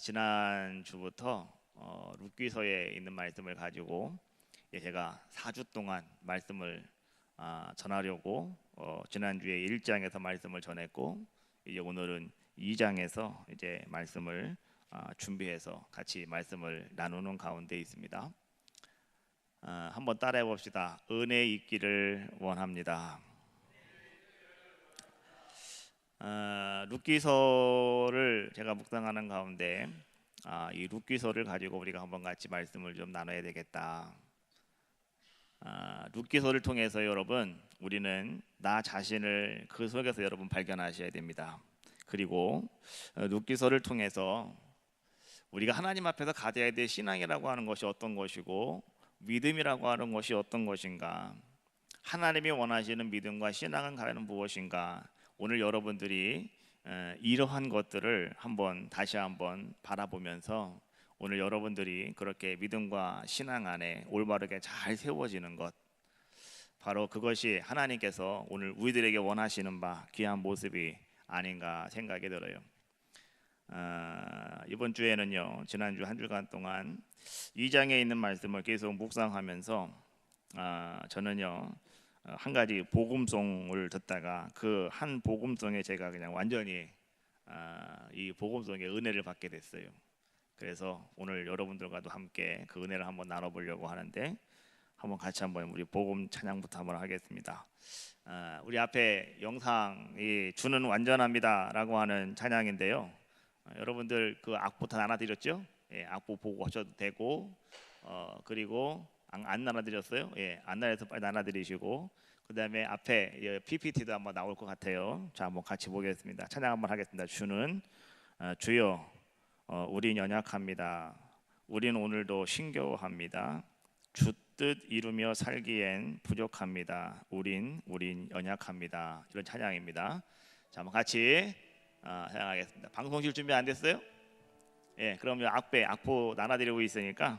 지난 주부터 룻기서에 있는 말씀을 가지고 제가 4주 동안 말씀을 전하려고 지난주에 1장에서 말씀을 전했고 이제 오늘은 2장에서 이제 말씀을 준비해서 같이 말씀을 나누는 가운데 있습니다. 한번 따라해 봅시다. 은혜 있기를 원합니다. 룻기서를 제가 묵상하는 가운데 이 룻기서를 가지고 우리가 한번 같이 말씀을 좀 나눠야 되겠다. 룻기서를 통해서 여러분 우리는 나 자신을 그 속에서 여러분 발견하셔야 됩니다. 그리고 룻기서를 통해서 우리가 하나님 앞에서 가져야 될 신앙이라고 하는 것이 어떤 것이고 믿음이라고 하는 것이 어떤 것인가, 하나님이 원하시는 믿음과 신앙은 과연 무엇인가, 오늘 여러분들이 이러한 것들을 다시 한번 바라보면서 오늘 여러분들이 그렇게 믿음과 신앙 안에 올바르게 잘 세워지는 것, 바로 그것이 하나님께서 오늘 우리들에게 원하시는 바 귀한 모습이 아닌가 생각이 들어요. 이번 주에는요, 지난주 한 주간 동안 2장에 있는 말씀을 계속 묵상하면서 저는요 한 가지 복음송을 듣다가 그 한 복음송에 제가 그냥 완전히 이 복음송의 은혜를 받게 됐어요. 그래서 오늘 여러분들과도 함께 그 은혜를 한번 나눠보려고 하는데, 한번 같이 한번 우리 복음 찬양부터 한번 하겠습니다. 우리 앞에 영상이 주는 완전합니다라고 하는 찬양인데요. 여러분들 그 악보 다 나눠드렸죠? 예, 악보 보고 하셔도 되고 그리고 안 나눠드렸어요? 예, 안 나눠서 빨리 나눠드리시고, 그 다음에 앞에 PPT도 한번 나올 것 같아요. 자, 한번 같이 보겠습니다. 찬양 한번 하겠습니다. 주는 주여 우린 연약합니다. 우린 오늘도 신겨워합니다. 주 뜻 이루며 살기엔 부족합니다. 우린 연약합니다. 이런 찬양입니다. 자, 한번 같이 찬양하겠습니다. 방송실 준비 안 됐어요? 예, 그러면 악보 나눠드리고 있으니까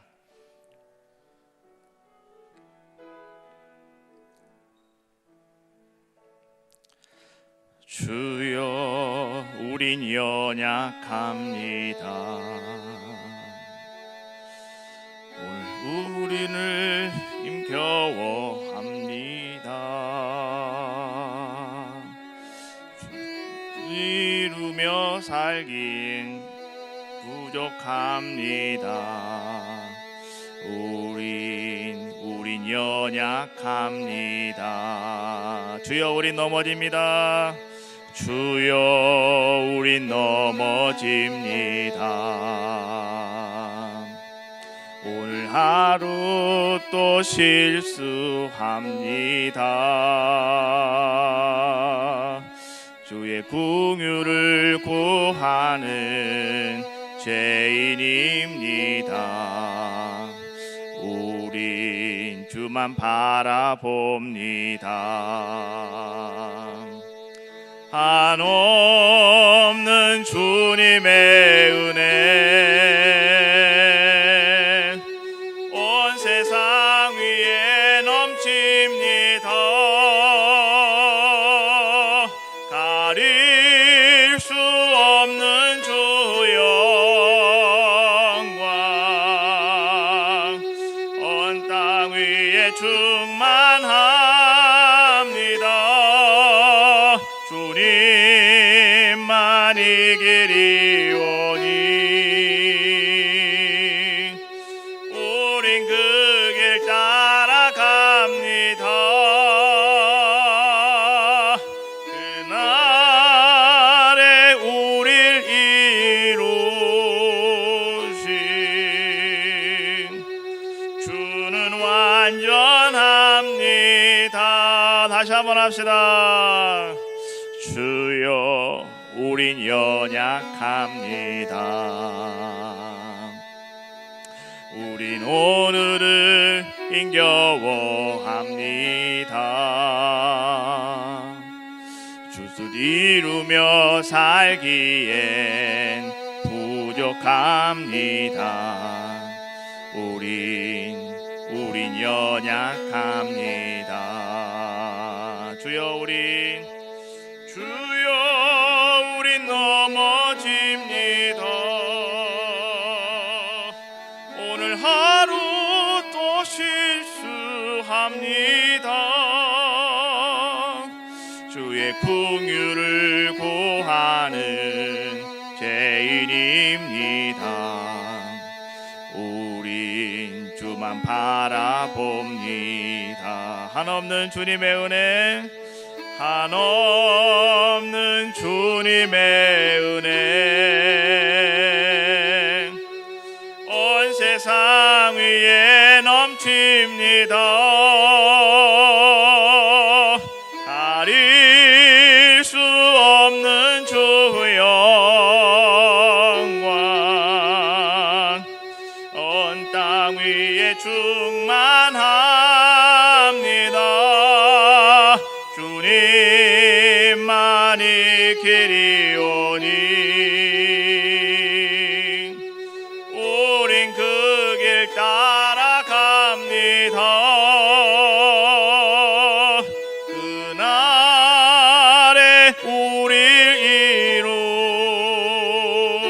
주여 우린 연약합니다. 우리를 힘겨워합니다. 이루며 살긴 부족합니다. 우린 연약합니다. 주여 우린 넘어집니다. 주여 우린 넘어집니다. 오늘 하루 또 실수합니다. 주의 긍휼을 구하는 죄인입니다. 우린 주만 바라봅니다. 한없는 주님의 은혜 온 세상 위에 넘칩니다. 가릴 수 없는 주 영광 온 땅 위에 충만합니다. 주님만 이기리오니 우린 그 길 따라갑니다. 그날에 우릴 이루신 주는 완전합니다. 다시 한번 합시다. 주여 우린 연약합니다. 우린 오늘을 힘겨워합니다. 주 뜻 이루며 살기엔 부족합니다. 우린 연약합니다. 주여 우린 넘어집니다. 실수합니다. 주의 긍휼을 구하는 죄인입니다. 우린 주만 바라봅니다. 한없는 주님의 은혜, 한없는 주님의 은혜, 온 세상 위에 넘칩니다. 가릴 수 없는 주 영광, 온 땅 위에 충만합니다. 주님만이 길이오니 우린 그 길 따라갑니다. 그날에 우릴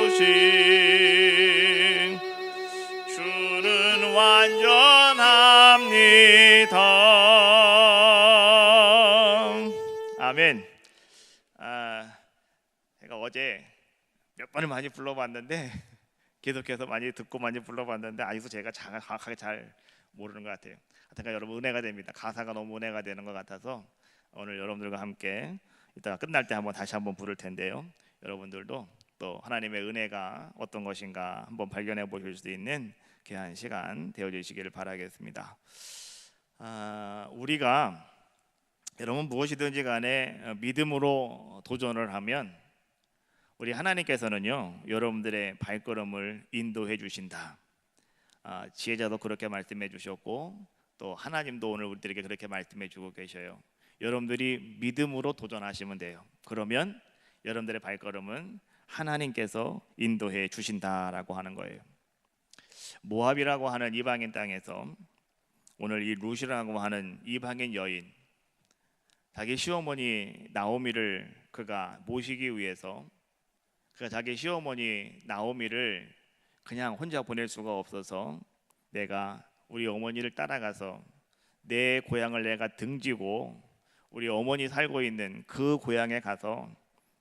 이루신 주는 완전합니다. 아멘. 제가 어제 몇 번을 많이 불러봤는데 계속해서 많이 듣고 많이 불러봤는데 아직도 제가 정확하게 잘 모르는 것 같아요. 하여튼 여러분 은혜가 됩니다. 가사가 너무 은혜가 되는 것 같아서 오늘 여러분들과 함께 이따가 끝날 때 다시 한번 부를 텐데요. 여러분들도 또 하나님의 은혜가 어떤 것인가 한번 발견해 보실 수 있는 귀한 시간 되어주시기를 바라겠습니다. 우리가 여러분 무엇이든지 간에 믿음으로 도전을 하면 우리 하나님께서는요 여러분들의 발걸음을 인도해 주신다. 지혜자도 그렇게 말씀해 주셨고 또 하나님도 오늘 우리들에게 그렇게 말씀해 주고 계셔요. 여러분들이 믿음으로 도전하시면 돼요. 그러면 여러분들의 발걸음은 하나님께서 인도해 주신다라고 하는 거예요. 모압이라고 하는 이방인 땅에서 오늘 이 룻이라고 하는 이방인 여인, 자기 시어머니 나오미를 그가 모시기 위해서 그가 자기 시어머니 나오미를 그냥 혼자 보낼 수가 없어서 내가 우리 어머니를 따라가서 내 고향을 내가 등지고 우리 어머니 살고 있는 그 고향에 가서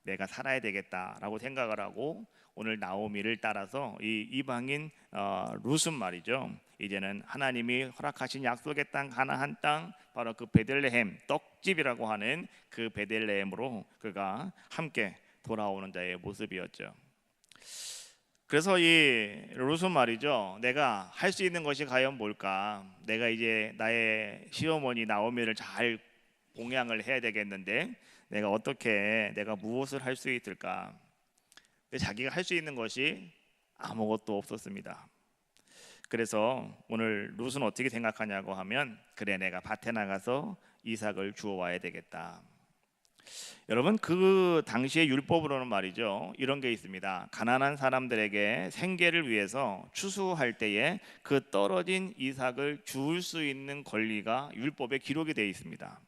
내가 살아야 되겠다라고 생각을 하고 오늘 나오미를 따라서 이 이방인 룻은 말이죠. 이제는 하나님이 허락하신 약속의 땅 가나안 땅 바로 그 베들레헴 떡집이라고 하는 그 베들레헴으로 그가 함께 돌아오는 자의 모습이었죠. 그래서 이 룻은 말이죠. 내가 할 수 있는 것이 과연 뭘까? 내가 이제 나의 시어머니 나오미를 잘 봉양을 해야 되겠는데 내가 무엇을 할 수 있을까? 근데 자기가 할 수 있는 것이 아무것도 없었습니다. 그래서 오늘 룻은 어떻게 생각하냐고 하면 그래 내가 밭에 나가서 이삭을 주워와야 되겠다. 여러분 그 당시의 율법으로는 말이죠 이런 게 있습니다. 가난한 사람들에게 생계를 위해서 추수할 때에 그 떨어진 이삭을 주울 수 있는 권리가 율법에 기록이 되어 있습니다.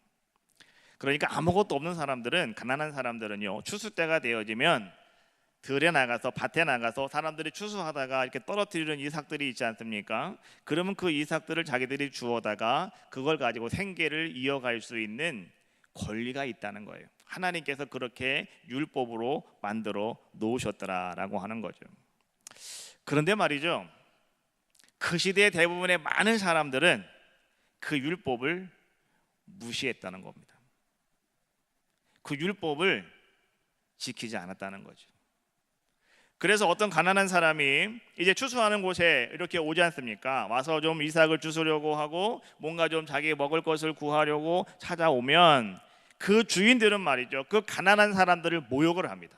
그러니까 아무것도 없는 사람들은 가난한 사람들은요 추수 때가 되어지면 들에 나가서 밭에 나가서 사람들이 추수하다가 이렇게 떨어뜨리는 이삭들이 있지 않습니까? 그러면 그 이삭들을 자기들이 주워다가 그걸 가지고 생계를 이어갈 수 있는 권리가 있다는 거예요. 하나님께서 그렇게 율법으로 만들어 놓으셨더라라고 하는 거죠. 그런데 말이죠 그 시대의 대부분의 많은 사람들은 그 율법을 무시했다는 겁니다. 그 율법을 지키지 않았다는 거죠. 그래서 어떤 가난한 사람이 이제 추수하는 곳에 이렇게 오지 않습니까? 와서 좀 이삭을 주스려고 하고 뭔가 좀 자기 먹을 것을 구하려고 찾아오면 그 주인들은 말이죠 그 가난한 사람들을 모욕을 합니다.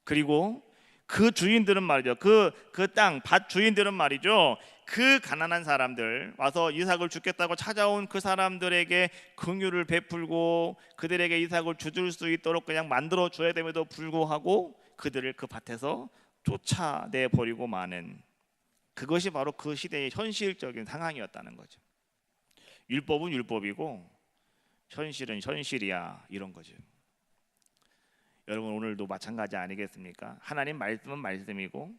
그리고 그 주인들은 말이죠 그 땅 밭 주인들은 말이죠 그 가난한 사람들 와서 이삭을 주겠다고 찾아온 그 사람들에게 긍휼을 베풀고 그들에게 이삭을 주줄 수 있도록 그냥 만들어 줘야 됨에도 불구하고 그들을 그 밭에서 쫓아내 버리고 마는, 그것이 바로 그 시대의 현실적인 상황이었다는 거죠. 율법은 율법이고 현실은 현실이야 이런 거죠. 여러분 오늘도 마찬가지 아니겠습니까? 하나님 말씀은 말씀이고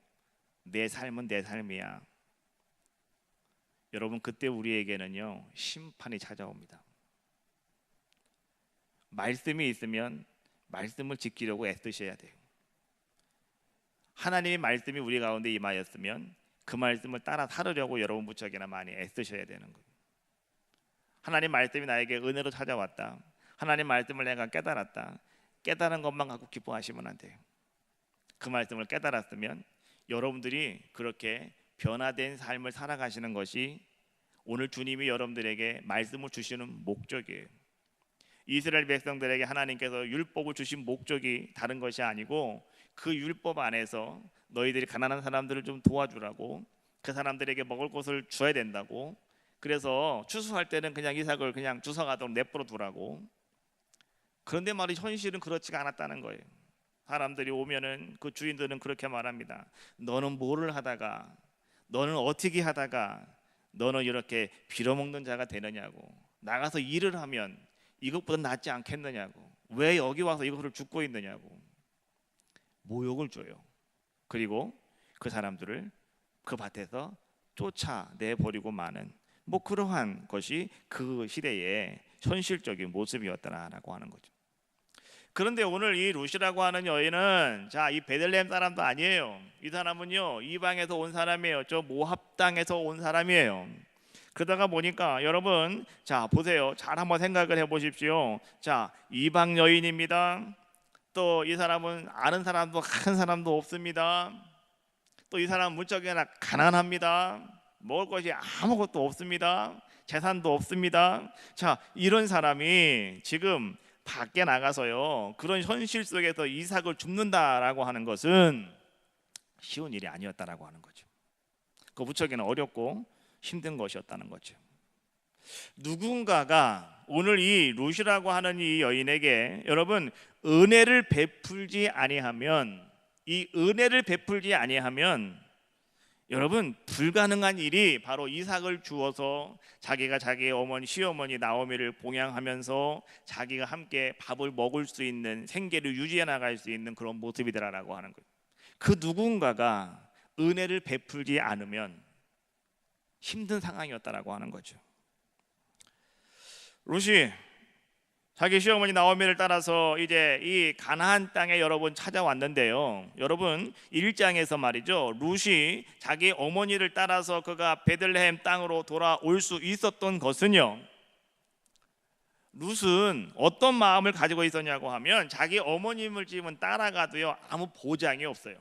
내 삶은 내 삶이야. 여러분 그때 우리에게는요 심판이 찾아옵니다. 말씀이 있으면 말씀을 지키려고 애쓰셔야 돼요. 하나님의 말씀이 우리 가운데 임하였으면 그 말씀을 따라 살으려고 여러분 무척이나 많이 애쓰셔야 되는 거예요. 하나님 말씀이 나에게 은혜로 찾아왔다. 하나님 말씀을 내가 깨달았다. 깨달은 것만 갖고 기뻐하시면 안 돼요. 그 말씀을 깨달았으면 여러분들이 그렇게 변화된 삶을 살아가시는 것이 오늘 주님이 여러분들에게 말씀을 주시는 목적이에요. 이스라엘 백성들에게 하나님께서 율법을 주신 목적이 다른 것이 아니고 그 율법 안에서 너희들이 가난한 사람들을 좀 도와주라고, 그 사람들에게 먹을 것을 줘야 된다고, 그래서 추수할 때는 그냥 이삭을 그냥 주워가도록 내버려 두라고. 그런데 말이 현실은 그렇지가 않았다는 거예요. 사람들이 오면은 그 주인들은 그렇게 말합니다. 너는 뭐를 하다가, 너는 어떻게 하다가 너는 이렇게 빌어먹는 자가 되느냐고. 나가서 일을 하면 이것보다 낫지 않겠느냐고. 왜 여기 와서 이것을 죽고 있느냐고 모욕을 줘요. 그리고 그 사람들을 그 밭에서 쫓아내버리고 마는 그러한 것이 그 시대의 현실적인 모습이었다라고 하는 거죠. 그런데 오늘 이 룻이라고 하는 여인은 이 베들레헴 사람도 아니에요. 이 사람은요 이방에서 온 사람이에요. 저 모압 땅에서 온 사람이에요. 그러다가 보니까 여러분 보세요. 잘 한번 생각을 해보십시오. 이방 여인입니다. 또 이 사람은 아는 사람도 한 사람도 없습니다. 또 이 사람은 무척이나 가난합니다. 먹을 것이 아무것도 없습니다. 재산도 없습니다. 이런 사람이 지금 밖에 나가서요 그런 현실 속에서 이삭을 줍는다라고 하는 것은 쉬운 일이 아니었다라고 하는 거죠. 그 무척이나 어렵고 힘든 것이었다는 거죠. 누군가가 오늘 이 룻이라고 하는 이 여인에게 여러분 은혜를 베풀지 아니하면, 이 은혜를 베풀지 아니하면 여러분 불가능한 일이 바로 이삭을 주어서 자기가 자기의 어머니 시어머니 나오미를 봉양하면서 자기가 함께 밥을 먹을 수 있는, 생계를 유지해 나갈 수 있는 그런 모습이더라라고 하는 거예요. 그 누군가가 은혜를 베풀지 않으면 힘든 상황이었다라고 하는 거죠. 룻이 자기 시어머니 나오미를 따라서 이제 이 가나안 땅에 여러분 찾아왔는데요. 여러분 1장에서 말이죠. 룻이 자기 어머니를 따라서 그가 베들레헴 땅으로 돌아올 수 있었던 것은요. 룻은 어떤 마음을 가지고 있었냐고 하면 자기 어머님을 지금 따라가도요 아무 보장이 없어요.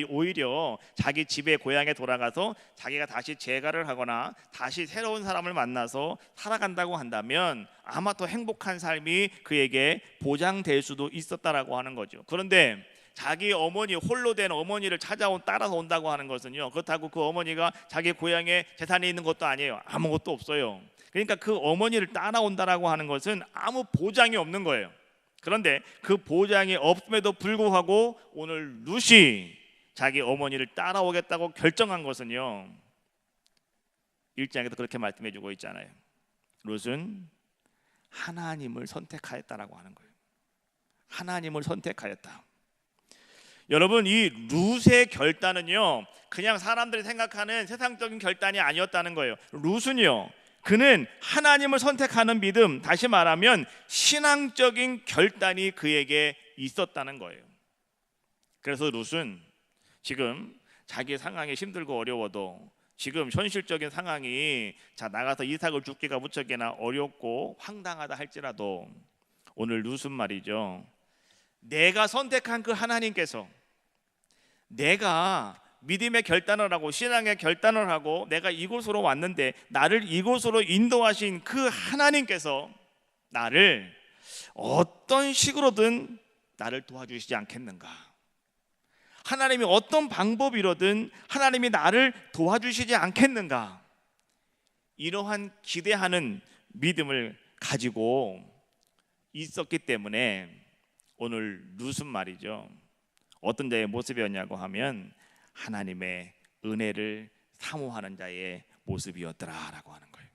오히려 자기 집에 고향에 돌아가서 자기가 다시 재가를 하거나 다시 새로운 사람을 만나서 살아간다고 한다면 아마 더 행복한 삶이 그에게 보장될 수도 있었다라고 하는 거죠. 그런데 자기 어머니, 홀로 된 어머니를 따라서 온다고 하는 것은요, 그렇다고 그 어머니가 자기 고향에 재산이 있는 것도 아니에요. 아무것도 없어요. 그러니까 그 어머니를 따라온다라고 하는 것은 아무 보장이 없는 거예요. 그런데 그 보장이 없음에도 불구하고 오늘 룻이 자기 어머니를 따라오겠다고 결정한 것은요, 1장에도 그렇게 말씀해 주고 있잖아요. 룻은 하나님을 선택하였다라고 하는 거예요. 하나님을 선택하였다. 여러분 이 룻의 결단은요 그냥 사람들이 생각하는 세상적인 결단이 아니었다는 거예요. 룻은요 그는 하나님을 선택하는 믿음, 다시 말하면 신앙적인 결단이 그에게 있었다는 거예요. 그래서 룻은 지금 자기 상황이 힘들고 어려워도, 지금 현실적인 상황이 나가서 이삭을 줍기가 무척이나 어렵고 황당하다 할지라도 오늘 룻은 말이죠, 내가 선택한 그 하나님께서, 내가 믿음의 결단을 하고 신앙의 결단을 하고 내가 이곳으로 왔는데 나를 이곳으로 인도하신 그 하나님께서 나를 어떤 식으로든 나를 도와주시지 않겠는가, 하나님이 어떤 방법이로든 하나님이 나를 도와주시지 않겠는가, 이러한 기대하는 믿음을 가지고 있었기 때문에 오늘 룻은 말이죠 어떤 자의 모습이었냐고 하면 하나님의 은혜를 사모하는 자의 모습이었더라라고 하는 거예요.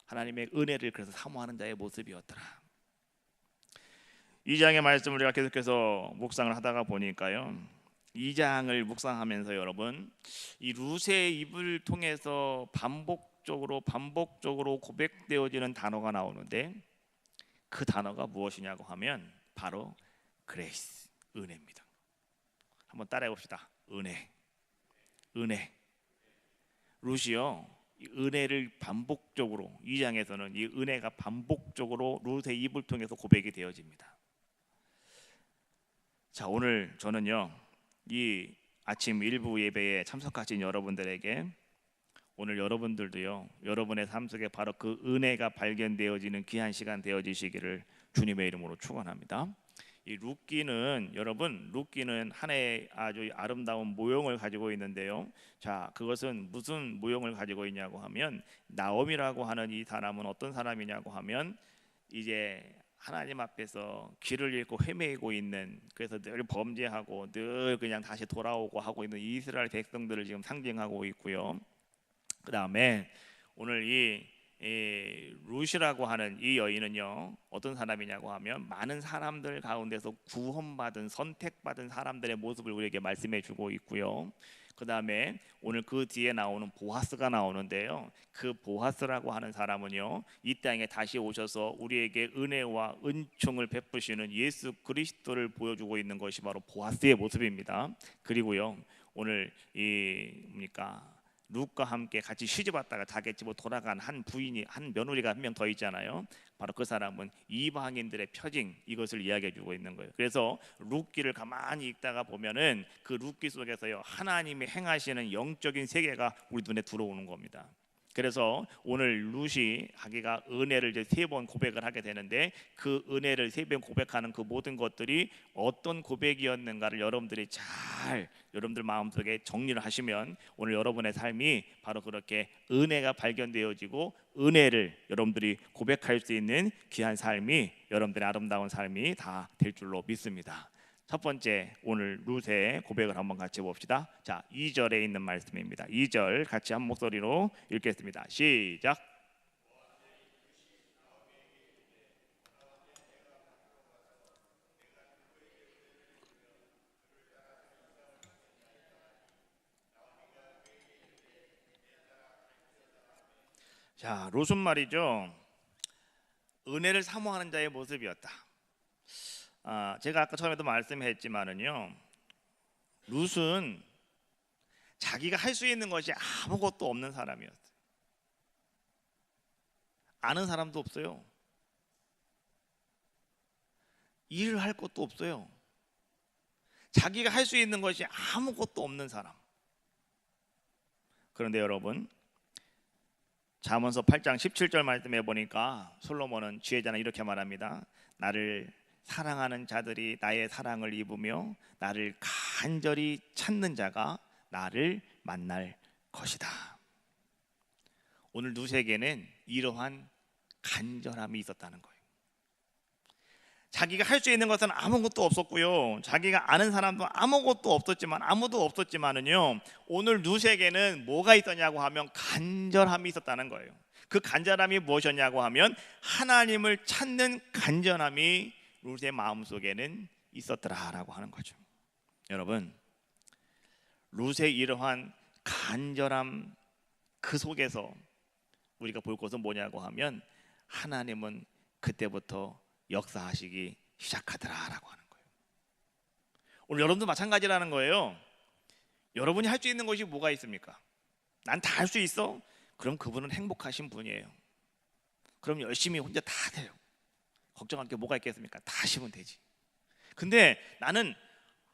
하나님의 은혜를 그래서 사모하는 자의 모습이었더라. 2장의 말씀을 제가 계속해서 묵상을 하다가 보니까요, 2장을 묵상하면서 여러분 이 룻의 입을 통해서 반복적으로 고백되어지는 단어가 나오는데 그 단어가 무엇이냐고 하면 바로 그레이스, 은혜입니다. 한번 따라해 봅시다. 은혜. 룻이요, 이 은혜를 반복적으로, 이 장에서는 이 은혜가 반복적으로 룻의 입을 통해서 고백이 되어집니다. 자, 오늘 저는요, 이 아침 일부 예배에 참석하신 여러분들에게 오늘 여러분들도요, 여러분의 삶 속에 바로 그 은혜가 발견되어지는 귀한 시간 되어지시기를 주님의 이름으로 축원합니다. 이 룻기는, 여러분, 룻기는 하나의 아주 아름다운 모형을 가지고 있는데요. 자, 그것은 무슨 모형을 가지고 있냐고 하면, 나옴이라고 하는 이 사람은 어떤 사람이냐고 하면, 이제 하나님 앞에서 길을 잃고 헤매고 있는, 그래서 늘 범죄하고 늘 그냥 다시 돌아오고 하고 있는 이스라엘 백성들을 지금 상징하고 있고요. 그 다음에 오늘 이 룻이라고 하는 이 여인은요, 어떤 사람이냐고 하면 많은 사람들 가운데서 구원받은, 선택받은 사람들의 모습을 우리에게 말씀해 주고 있고요. 그 다음에 오늘 그 뒤에 나오는 보아스가 나오는데요, 그 보아스라고 하는 사람은요, 이 땅에 다시 오셔서 우리에게 은혜와 은총을 베푸시는 예수 그리스도를 보여주고 있는 것이 바로 보아스의 모습입니다. 그리고요, 오늘 룻과 함께 같이 시집 왔다가 자기 집으로 돌아간 한 부인이, 한 며느리가 한 명 더 있잖아요. 바로 그 사람은 이방인들의 표징, 이것을 이야기해 주고 있는 거예요. 그래서 룻기를 가만히 읽다가 보면은 그 룻기 속에서요, 하나님이 행하시는 영적인 세계가 우리 눈에 들어오는 겁니다. 그래서 오늘 룻이 자기가 은혜를 이제 3번 고백을 하게 되는데, 그 은혜를 3번 고백하는 그 모든 것들이 어떤 고백이었는가를 여러분들이 잘 여러분들 마음속에 정리를 하시면 오늘 여러분의 삶이 바로 그렇게 은혜가 발견되어지고 은혜를 여러분들이 고백할 수 있는 귀한 삶이, 여러분들의 아름다운 삶이 다 될 줄로 믿습니다. 첫 번째, 오늘 룻의 고백을 한번 같이 봅시다. 자, 2절에 있는 말씀입니다. 2절 같이 한 목소리로 읽겠습니다. 시작. 자, 룻은 말이죠, 은혜를 사모하는 자의 모습이었다. 제가 아까 처음에도 말씀했지만은요, 룻은 자기가 할 수 있는 것이 아무것도 없는 사람이었어요. 아는 사람도 없어요. 일을 할 것도 없어요. 자기가 할 수 있는 것이 아무것도 없는 사람. 그런데 여러분, 잠언서 8장 17절 말씀해 보니까 솔로몬은 지혜자는 이렇게 말합니다. 나를 사랑하는 자들이 나의 사랑을 입으며 나를 간절히 찾는 자가 나를 만날 것이다. 오늘 룻에게는 이러한 간절함이 있었다는 거예요. 자기가 할 수 있는 것은 아무것도 없었고요, 자기가 아는 사람도 아무것도 없었지만, 아무도 없었지만은요, 오늘 룻에게는 뭐가 있었냐고 하면 간절함이 있었다는 거예요. 그 간절함이 무엇이었냐고 하면 하나님을 찾는 간절함이 룻의 마음속에는 있었더라라고 하는 거죠. 여러분, 룻의 이러한 간절함 그 속에서 우리가 볼 것은 뭐냐고 하면 하나님은 그때부터 역사하시기 시작하더라라고 하는 거예요. 오늘 여러분도 마찬가지라는 거예요. 여러분이 할 수 있는 것이 뭐가 있습니까? 난 다 할 수 있어? 그럼 그분은 행복하신 분이에요. 그럼 열심히 혼자 다 돼요. 걱정할 게 뭐가 있겠습니까? 다 하시면 되지. 근데 나는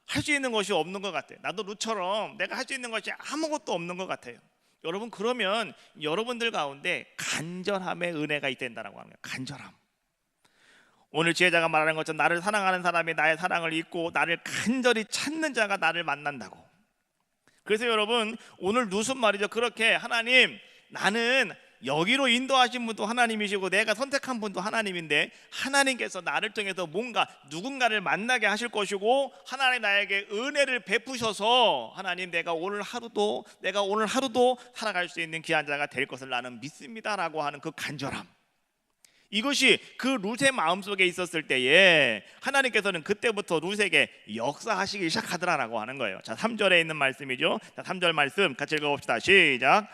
할 수 있는 것이 없는 것 같아요. 나도 룻처럼 내가 할 수 있는 것이 아무것도 없는 것 같아요. 여러분, 그러면 여러분들 가운데 간절함의 은혜가 있단다라고 하는 거예요. 간절함. 오늘 지혜자가 말하는 것처럼 나를 사랑하는 사람이 나의 사랑을 잊고 나를 간절히 찾는 자가 나를 만난다고. 그래서 여러분, 오늘 룻은 말이죠, 그렇게 하나님, 나는 여기로 인도하신 분도 하나님이시고 내가 선택한 분도 하나님인데 하나님께서 나를 통해서 뭔가 누군가를 만나게 하실 것이고 하나님 나에게 은혜를 베푸셔서 하나님 내가 오늘 하루도 살아갈 수 있는 귀한 자가 될 것을 나는 믿습니다라고 하는 그 간절함, 이것이 그 룻의 마음속에 있었을 때에 하나님께서는 그때부터 룻에게 역사하시기 시작하더라라고 하는 거예요. 자, 3절에 있는 말씀이죠. 자, 3절 말씀 같이 읽어봅시다. 시작.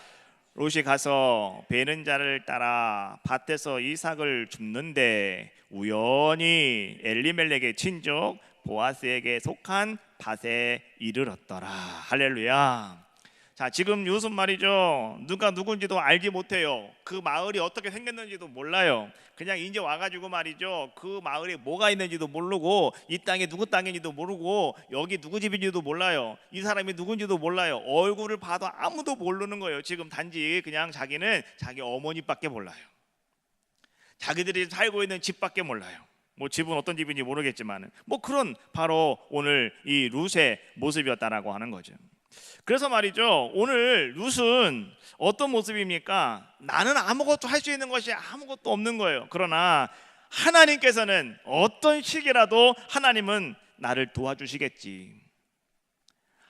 롯이 가서 베는 자를 따라 밭에서 이삭을 줍는데 우연히 엘리멜렉의 친족 보아스에게 속한 밭에 이르렀더라. 할렐루야. 자, 지금 요즘 말이죠, 누가 누군지도 알지 못해요. 그 마을이 어떻게 생겼는지도 몰라요. 그냥 이제 와가지고 말이죠, 그 마을에 뭐가 있는지도 모르고 이 땅이 누구 땅인지도 모르고 여기 누구 집인지도 몰라요. 이 사람이 누군지도 몰라요. 얼굴을 봐도 아무도 모르는 거예요. 지금 단지 그냥 자기는 자기 어머니밖에 몰라요. 자기들이 살고 있는 집밖에 몰라요. 뭐 집은 어떤 집인지 모르겠지만 뭐 그런 바로 오늘 이 룻의 모습이었다라고 하는 거죠. 그래서 말이죠, 오늘 룻은 어떤 모습입니까? 나는 아무것도 할 수 있는 것이 아무것도 없는 거예요. 그러나 하나님께서는 어떤 식이라도 하나님은 나를 도와주시겠지.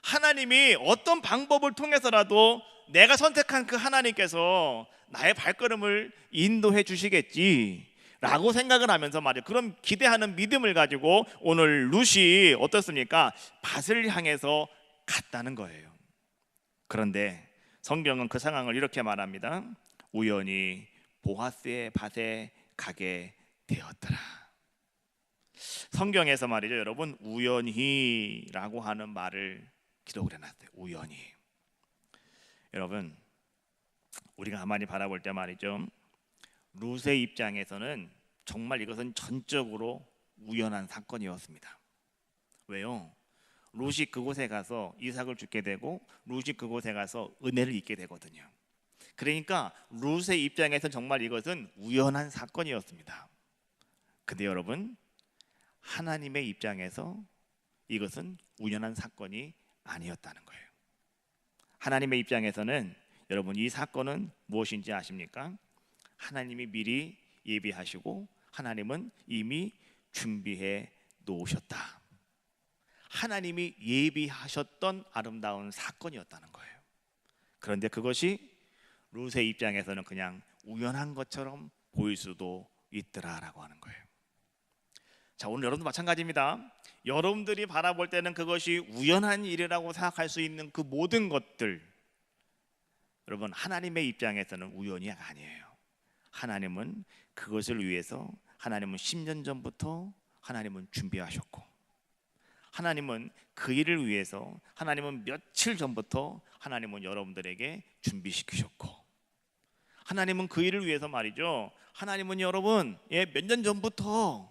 하나님이 어떤 방법을 통해서라도 내가 선택한 그 하나님께서 나의 발걸음을 인도해 주시겠지 라고 생각을 하면서 말이에요, 그런 기대하는 믿음을 가지고 오늘 룻이 어떻습니까? 밭을 향해서 갔다는 거예요. 그런데 성경은 그 상황을 이렇게 말합니다. 우연히 보아스의 밭에 가게 되었더라. 성경에서 말이죠, 여러분, 우연히라고 하는 말을 기록을 해놨어요. 우연히. 여러분, 우리가 가만히 바라볼 때 말이죠, 룻의 입장에서는 정말 이것은 전적으로 우연한 사건이었습니다. 왜요? 룻이 그곳에 가서 이삭을 주게 되고 룻이 그곳에 가서 은혜를 입게 되거든요. 그러니까 룻의 입장에서는 정말 이것은 우연한 사건이었습니다. 근데 여러분, 하나님의 입장에서 이것은 우연한 사건이 아니었다는 거예요. 하나님의 입장에서는 여러분, 이 사건은 무엇인지 아십니까? 하나님이 미리 예비하시고 하나님은 이미 준비해 놓으셨다. 하나님이 예비하셨던 아름다운 사건이었다는 거예요. 그런데 그것이 룻의 입장에서는 그냥 우연한 것처럼 보일 수도 있더라라고 하는 거예요. 자, 오늘 여러분도 마찬가지입니다. 여러분들이 바라볼 때는 그것이 우연한 일이라고 생각할 수 있는 그 모든 것들, 여러분, 하나님의 입장에서는 우연이 아니에요. 하나님은 그것을 위해서 하나님은 10년 전부터 하나님은 준비하셨고, 하나님은 그 일을 위해서 하나님은 며칠 전부터 하나님은 여러분들에게 준비시키셨고, 하나님은 그 일을 위해서 말이죠, 하나님은 여러분 몇 년 전부터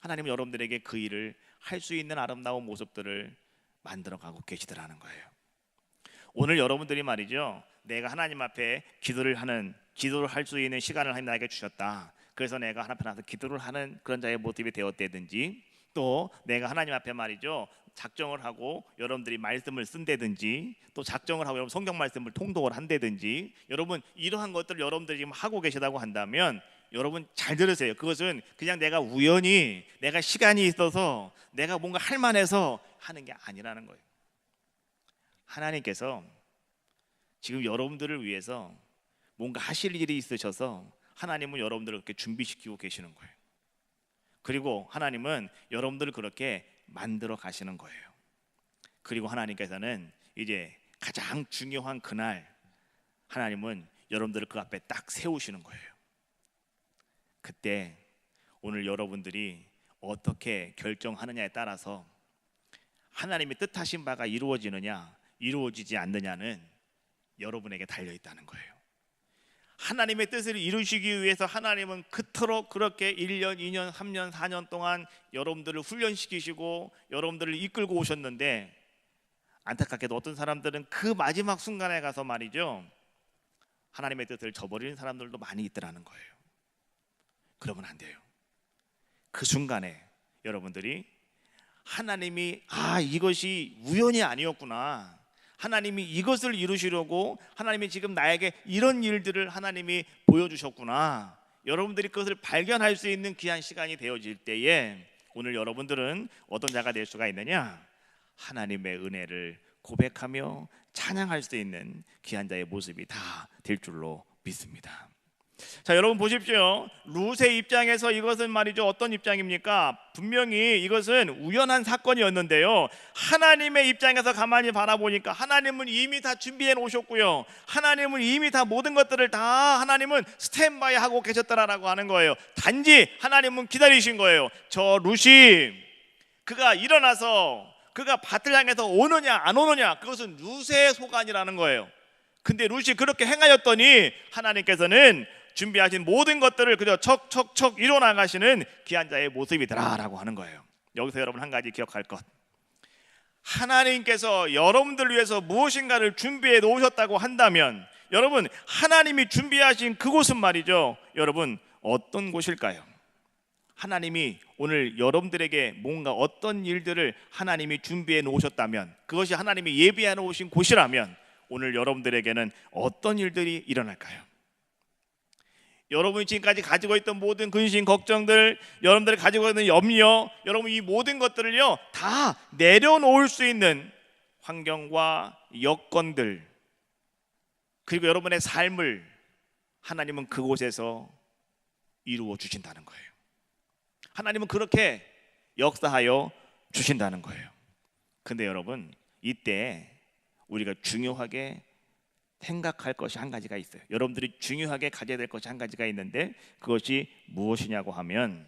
하나님은 여러분들에게 그 일을 할 수 있는 아름다운 모습들을 만들어가고 계시더라는 거예요. 오늘 여러분들이 말이죠, 내가 하나님 앞에 기도를 할 수 있는 시간을 하나님 나에게 주셨다. 그래서 내가 하나님 앞에 나서 기도를 하는 그런 자의 모습이 되었다든지, 또 내가 하나님 앞에 말이죠, 작정을 하고 여러분들이 말씀을 쓴다든지, 또 작정을 하고 여러분 성경 말씀을 통독을 한다든지, 여러분 이러한 것들을 여러분들이 지금 하고 계시다고 한다면 여러분 잘 들으세요. 그것은 그냥 내가 우연히 내가 시간이 있어서 내가 뭔가 할 만해서 하는 게 아니라는 거예요. 하나님께서 지금 여러분들을 위해서 뭔가 하실 일이 있으셔서 하나님은 여러분들을 그렇게 준비시키고 계시는 거예요. 그리고 하나님은 여러분들을 그렇게 만들어 가시는 거예요. 그리고 하나님께서는 이제 가장 중요한 그날 하나님은 여러분들을 그 앞에 딱 세우시는 거예요. 그때 오늘 여러분들이 어떻게 결정하느냐에 따라서 하나님의 뜻하신 바가 이루어지느냐 이루어지지 않느냐는 여러분에게 달려 있다는 거예요. 하나님의 뜻을 이루시기 위해서 하나님은 그토록 그렇게 1년, 2년, 3년, 4년 동안 여러분들을 훈련시키시고 여러분들을 이끌고 오셨는데, 안타깝게도 어떤 사람들은 그 마지막 순간에 가서 말이죠, 하나님의 뜻을 저버리는 사람들도 많이 있더라는 거예요. 그러면 안 돼요. 그 순간에 여러분들이 하나님이 이것이 우연이 아니었구나, 하나님이 이것을 이루시려고 하나님이 지금 나에게 이런 일들을 하나님이 보여주셨구나, 여러분들이 그것을 발견할 수 있는 귀한 시간이 되어질 때에 오늘 여러분들은 어떤 자가 될 수가 있느냐? 하나님의 은혜를 고백하며 찬양할 수 있는 귀한 자의 모습이 다 될 줄로 믿습니다. 자, 여러분 보십시오. 룻의 입장에서 이것은 말이죠, 어떤 입장입니까? 분명히 이것은 우연한 사건이었는데요, 하나님의 입장에서 가만히 바라보니까 하나님은 이미 다 준비해 놓으셨고요, 하나님은 이미 다 모든 것들을 다 하나님은 스탠바이 하고 계셨다라고 하는 거예요. 단지 하나님은 기다리신 거예요. 저 룻이 그가 일어나서 그가 밭을 향해서 오느냐 안 오느냐, 그것은 룻의 소관이라는 거예요. 근데 룻이 그렇게 행하였더니 하나님께서는 준비하신 모든 것들을 그저 척척척 이뤄나가시는 귀한 자의 모습이더라라고 하는 거예요. 여기서 여러분 한 가지 기억할 것, 하나님께서 여러분들 위해서 무엇인가를 준비해 놓으셨다고 한다면, 여러분 하나님이 준비하신 그곳은 말이죠, 여러분 어떤 곳일까요? 하나님이 오늘 여러분들에게 뭔가 어떤 일들을 하나님이 준비해 놓으셨다면, 그것이 하나님이 예비해 놓으신 곳이라면 오늘 여러분들에게는 어떤 일들이 일어날까요? 여러분이 지금까지 가지고 있던 모든 근심, 걱정들, 여러분들이 가지고 있는 염려, 여러분 이 모든 것들을요 다 내려놓을 수 있는 환경과 여건들, 그리고 여러분의 삶을 하나님은 그곳에서 이루어 주신다는 거예요. 하나님은 그렇게 역사하여 주신다는 거예요. 근데 여러분, 이때 우리가 중요하게 생각할 것이 한 가지가 있어요. 여러분들이 중요하게 가져야 될 것이 한 가지가 있는데, 그것이 무엇이냐고 하면,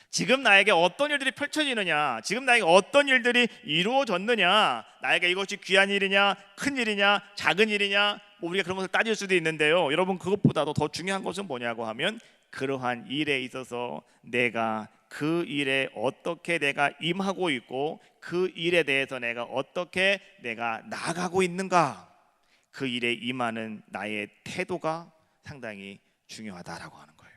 지금 나에게 어떤 일들이 펼쳐지느냐, 지금 나에게 어떤 일들이 이루어졌느냐, 나에게 이것이 귀한 일이냐, 큰 일이냐, 작은 일이냐, 우리가 그런 것을 따질 수도 있는데요, 여러분 그것보다도 더 중요한 것은 뭐냐고 하면, 그러한 일에 있어서 내가 그 일에 어떻게 내가 임하고 있고, 그 일에 대해서 내가 어떻게 내가 나아가고 있는가, 그 일에 임하는 나의 태도가 상당히 중요하다라고 하는 거예요.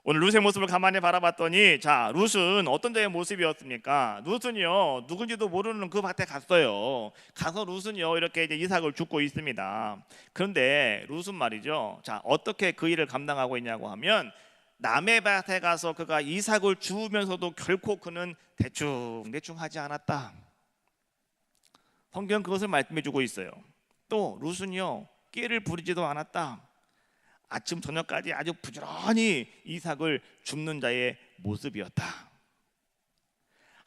오늘 룻의 모습을 가만히 바라봤더니, 자, 룻은 어떤 자의 모습이었습니까? 룻은요 누군지도 모르는 그 밭에 갔어요. 가서 룻은요 이렇게 이제 이삭을 줍고 있습니다. 그런데 룻은 말이죠, 자, 어떻게 그 일을 감당하고 있냐고 하면, 남의 밭에 가서 그가 이삭을 주우면서도 결코 그는 대충 하지 않았다. 성경은 그것을 말씀해주고 있어요. 또 룻은요 끼를 부리지도 않았다. 아침 저녁까지 아주 부지런히 이삭을 줍는 자의 모습이었다.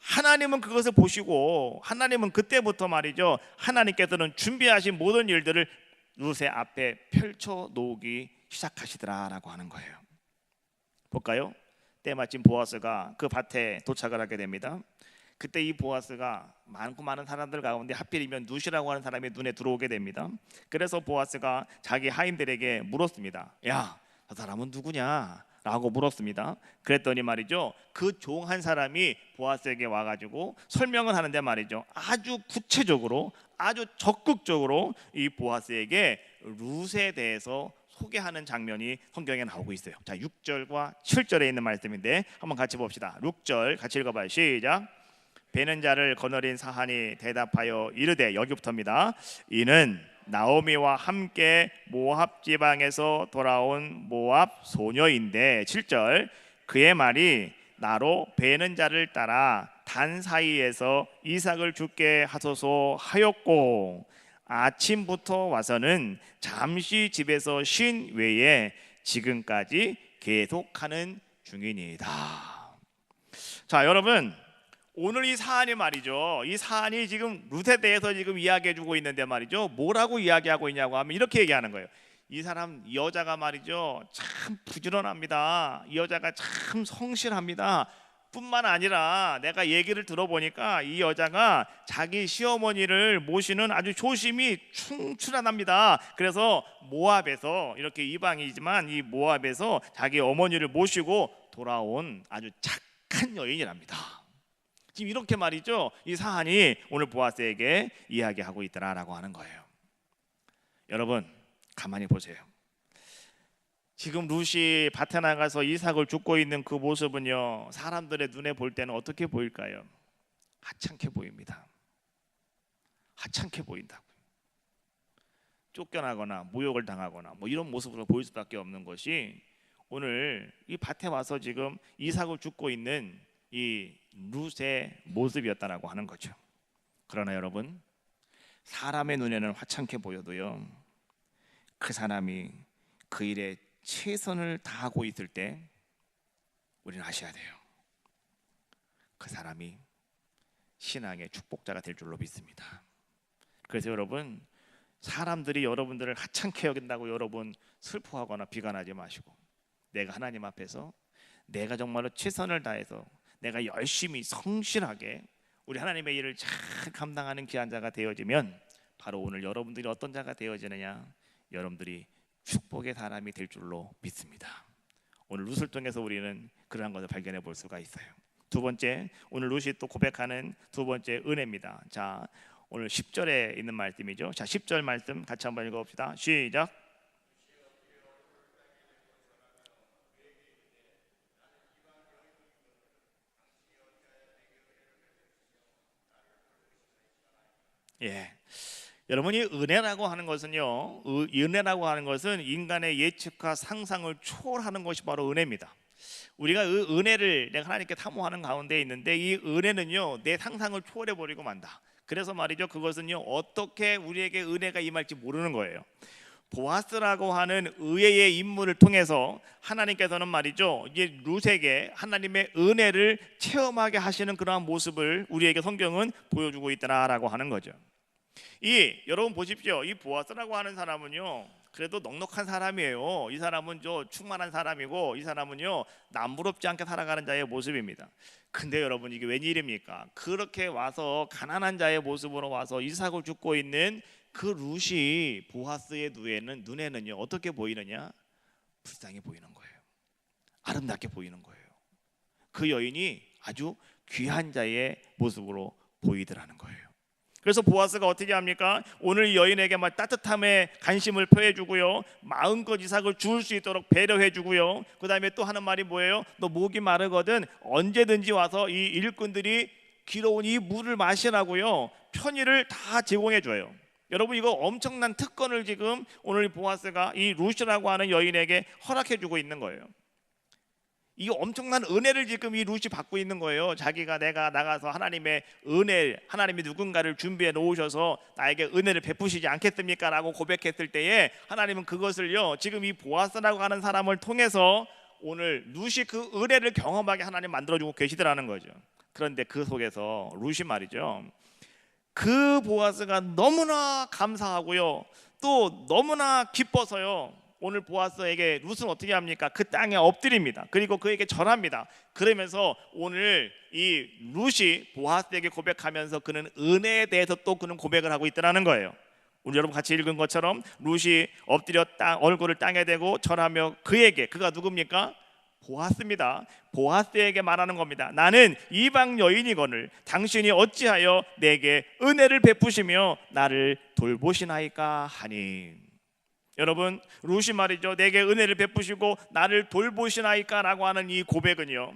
하나님은 그것을 보시고, 하나님은 그때부터 말이죠, 하나님께서는 준비하신 모든 일들을 룻의 앞에 펼쳐 놓기 시작하시더라라고 하는 거예요. 볼까요? 때마침 보아스가 그 밭에 도착을 하게 됩니다. 그때 이 보아스가 많고 많은 사람들 가운데 하필이면 룻이라고 하는 사람이 눈에 들어오게 됩니다. 그래서 보아스가 자기 하인들에게 물었습니다. 야, 저 사람은 누구냐? 라고 물었습니다. 그랬더니 말이죠, 그 종 한 사람이 보아스에게 와가지고 설명을 하는데 말이죠, 아주 구체적으로, 아주 적극적으로 이 보아스에게 룻에 대해서 소개하는 장면이 성경에 나오고 있어요. 자, 6절과 7절에 있는 말씀인데 한번 같이 봅시다. 6절 같이 읽어봐요. 시작. 베는 자를 거느린 사한이 대답하여 이르되, 여기부터입니다. 이는 나오미와 함께 모압 지방에서 돌아온 모압 소녀인데, 7절, 그의 말이 나로 베는 자를 따라 단 사이에서 이삭을 죽게 하소서 하였고, 아침부터 와서는 잠시 집에서 쉰 외에 지금까지 계속하는 중이니이다. 자, 여러분, 오늘 이 사안이 말이죠, 이 사안이 지금 룻에 대해서 지금 이야기해주고 있는데 말이죠, 뭐라고 이야기하고 있냐고 하면 이렇게 얘기하는 거예요. 이 사람, 이 여자가 말이죠 참 부지런합니다. 이 여자가 참 성실합니다. 뿐만 아니라 내가 얘기를 들어보니까 이 여자가 자기 시어머니를 모시는 아주 조심이 충출합니다. 그래서 모압에서, 이렇게 이방이지만 이 모압에서 자기 어머니를 모시고 돌아온 아주 착한 여인이랍니다. 지금 이렇게 말이죠, 이 사안이 오늘 보아스에게 이야기하고 있더라라고 하는 거예요. 여러분 가만히 보세요. 지금 룻이 밭에 나가서 이삭을 줍고 있는 그 모습은요, 사람들의 눈에 볼 때는 어떻게 보일까요? 하찮게 보입니다. 하찮게 보인다고요. 쫓겨나거나 모욕을 당하거나 뭐 이런 모습으로 보일 수밖에 없는 것이, 오늘 이 밭에 와서 지금 이삭을 줍고 있는 이 룻의 모습이었다라고 하는 거죠. 그러나 여러분, 사람의 눈에는 화창게 보여도요, 그 사람이 그 일에 최선을 다하고 있을 때 우리는 아셔야 돼요. 그 사람이 신앙의 축복자가 될 줄로 믿습니다. 그래서 여러분, 사람들이 여러분들을 하찮게 여긴다고 여러분 슬퍼하거나 비관하지 마시고, 내가 하나님 앞에서 내가 정말로 최선을 다해서 내가 열심히 성실하게 우리 하나님의 일을 잘 감당하는 귀한 자가 되어지면 바로 오늘 여러분들이 어떤 자가 되어지느냐, 여러분들이 축복의 사람이 될 줄로 믿습니다. 오늘 룻을 통해서 우리는 그러한 것을 발견해 볼 수가 있어요. 두 번째, 오늘 룻이 또 고백하는 두 번째 은혜입니다. 자, 오늘 10절에 있는 말씀이죠. 자, 10절 말씀 같이 한번 읽어봅시다. 시작. 예, 여러분이 은혜라고 하는 것은요, 은혜라고 하는 것은 인간의 예측과 상상을 초월하는 것이 바로 은혜입니다. 우리가 은혜를 내가 하나님께 사모하는 가운데 있는데, 이 은혜는요 내 상상을 초월해 버리고 만다. 그래서 말이죠, 그것은요 어떻게 우리에게 은혜가 임할지 모르는 거예요. 보아스라고 하는 의의 인물을 통해서 하나님께서는 말이죠, 이제 룻에게 하나님의 은혜를 체험하게 하시는 그러한 모습을 우리에게 성경은 보여주고 있다라고 하는 거죠. 여러분 보십시오. 이 보아스라고 하는 사람은요 그래도 넉넉한 사람이에요. 이 사람은 충만한 사람이고, 이 사람은요 남부럽지 않게 살아가는 자의 모습입니다. 근데 여러분, 이게 웬일입니까? 그렇게 와서 가난한 자의 모습으로 와서 이삭을 줍고 있는 그 룻이 보아스의 눈에는요 어떻게 보이느냐? 불쌍해 보이는 거예요. 아름답게 보이는 거예요. 그 여인이 아주 귀한 자의 모습으로 보이더라는 거예요. 그래서 보아스가 어떻게 합니까? 오늘 이 여인에게 막 따뜻함에 관심을 표해주고요, 마음껏 이삭을 줄 수 있도록 배려해주고요, 그 다음에 또 하는 말이 뭐예요? 너 목이 마르거든 언제든지 와서 이 일꾼들이 길어온 이 물을 마시라고요 편의를 다 제공해줘요. 여러분, 이거 엄청난 특권을 지금 오늘 보아스가 이 룻이라고 하는 여인에게 허락해주고 있는 거예요. 이 엄청난 은혜를 지금 이 룻이 받고 있는 거예요. 자기가 내가 나가서 하나님의 은혜, 하나님이 누군가를 준비해 놓으셔서 나에게 은혜를 베푸시지 않겠습니까? 라고 고백했을 때에 하나님은 그것을요 지금 이 보아스라고 하는 사람을 통해서 오늘 룻이 그 은혜를 경험하게 하나님 만들어주고 계시더라는 거죠. 그런데 그 속에서 룻이 말이죠, 그 보아스가 너무나 감사하고요, 또 너무나 기뻐서요, 오늘 보아스에게 룻은 어떻게 합니까? 그 땅에 엎드립니다. 그리고 그에게 절합니다. 그러면서 오늘 이 룻이 보아스에게 고백하면서 그는 은혜에 대해서 또 그는 고백을 하고 있다는 거예요. 우리 여러분 같이 읽은 것처럼 룻이 엎드려 얼굴을 땅에 대고 절하며 그가 누굽니까? 보아스입니다. 보아스에게 말하는 겁니다. 나는 이방 여인이거늘 당신이 어찌하여 내게 은혜를 베푸시며 나를 돌보시나이까 하니. 여러분, 룻이 말이죠, 내게 은혜를 베푸시고 나를 돌보시나이까 라고 하는 이 고백은요